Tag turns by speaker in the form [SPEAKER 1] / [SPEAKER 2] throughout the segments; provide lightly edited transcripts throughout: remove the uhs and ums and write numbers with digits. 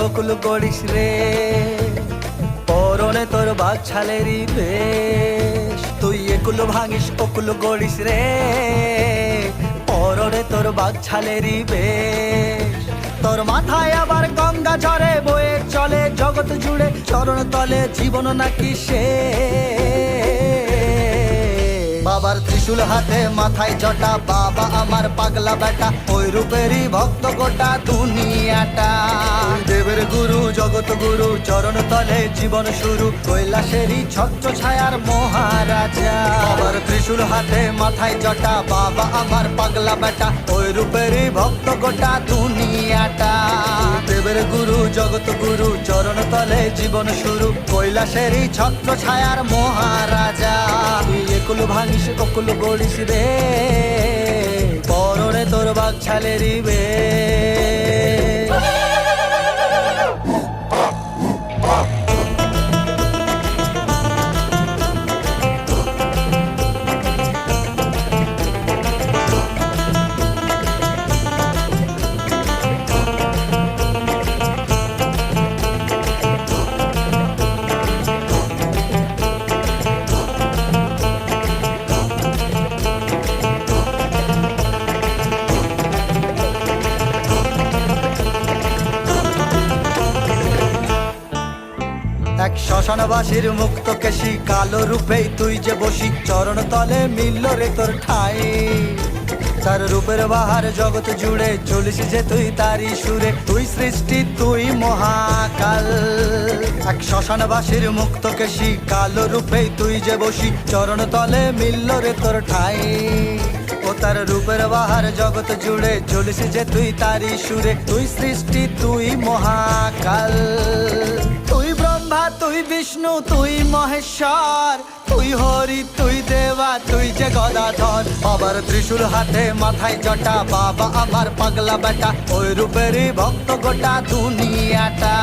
[SPEAKER 1] অকুল গড়িস রে, পরনে তোর বাঘ ছালেরই বেশ। তুই একুল ভাঙিস অকুল গড়িস রে, পরনে তোর বাঘ ছালেরই বেশ। তোর মাথায় আবার গঙ্গা ঝরে বয়ে চলে জগৎ জুড়ে, চরণ তলে জীবন নাকি সে। বাবার ত্রিশূল হাতে মাথায় জটা, বাবা আমার পাগলা বেটা, ওই রূপেরই ভক্ত গোটা দুনিয়াটা। দেবের গুরু জগৎ গুরু, চরণ তলে জীবন শুরু, কৈলাসেরই ছত্র ছায়ার মহারাজা। বাবার ত্রিশূল হাতে মাথায় জটা, বাবা আমার পাগলা বেটা, ওই রূপেরই ভক্ত গোটা দুনিয়াটা। দেবের গুরু জগৎ গুরু, চরণ তলে জীবন শুরু, কৈলাসেরই ছত্র ছায়ার মহারাজা। একুল ভাঙিস অকুল গড়িস রে, পরনে তোর বাঘ ছালেরই বেশ। এক শ্মশানবাসীর মুক্ত কেশি, কালো রূপেই তুই যে বসি, চরণ তলে মিলল রে তোর ঠাই। তার রূপের বাহার জগৎ জুড়ে, চলিস যে তুই তারি সুরে, তুই সৃষ্টি তুই মহাকাল। এক শ্মশানবাসীর মুক্ত কেশি, কালো রূপেই তুই যে বসি, চরণ তলে মিলল রে তোর ঠাই। ও তার রূপের বাহার জগৎ জুড়ে, চলিস যে তুই তারি সুরে, তুই সৃষ্টি তুই মহাকাল। তুই ব্রহ্মা তুই বিষ্ণু তুই মহেশ্বর, তুই হরি তুই দেবা তুই যে গদাধর। বাবার ত্রিশূল হাতে মাথায় জটা, বাবা আমার পাগলা বেটা, ওই রূপেরই ভক্ত গোটা দুনিয়াটা।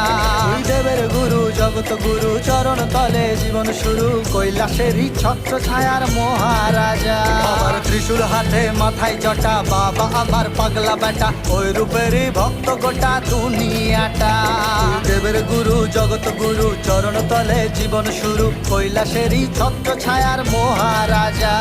[SPEAKER 1] তুই দেবের গুরু জগৎ গুরু, চরণ তলে জীবন শুরু, কৈলাসেরই ছত্র ছায়ার মহারাজা। বাবার ত্রিশূল হাতে মাথায় জটা, বাবা আমার পাগলা বেটা, ওই রূপেরই ভক্ত গোটা দুনিয়াটা। দেবের গুরু জগৎ গুরু, চরণ তলে জীবন শুরু, কৈলাসেরই ছত্র ছায়ার মহারাজা।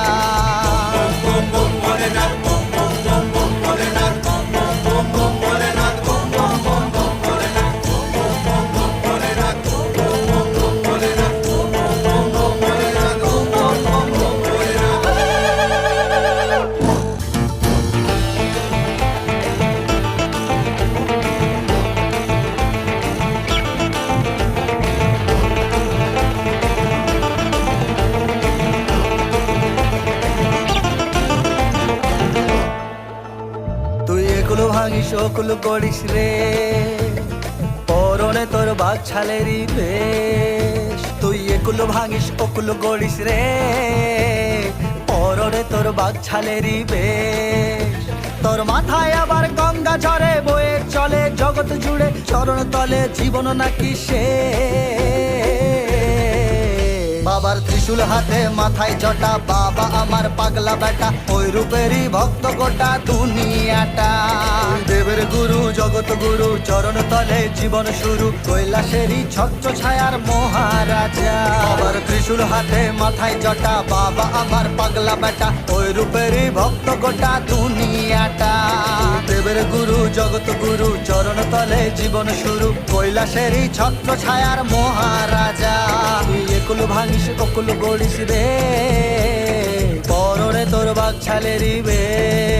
[SPEAKER 1] একুল ভাঙিস অকুল গড়িস রে, পরনে তোর বাঘ ছালেরই বেশ। তুই একুল ভাঙিস অকুল গড়িস রে, পরনে তোর বাঘ ছালেরই বেশ। তোর মাথায় আবার গঙ্গা ঝরে বয়ে চলে জগৎ জুড়ে, চরণ তলে জীবন নাকি সে। বাবার ত্রিশূল হাতে মাথায় জটা, বাবা আমার পাগলা বেটা, ওই রূপেরই ভক্ত গোটা দুনিয়াটা। দেবের গুরু জগৎ গুরু, চরণ তলে জীবন শুরু, কৈলাসেরই ছত্র ছায়ার মহারাজা। বাবার ত্রিশূল হাতে মাথায় জটা, বাবা আমার পাগলা বেটা, ওই রূপেরই ভক্ত গোটা দুনিয়াটা। দেবের গুরু জগৎ গুরু, চরণ তলে জীবন শুরু, কৈলাসেরই ছত্র ছায়ার মহারাজা। তুই একুল ভাঙিস অকুল গড়িস রে, পরনে তোর বাঘ ছালেরই বেশ।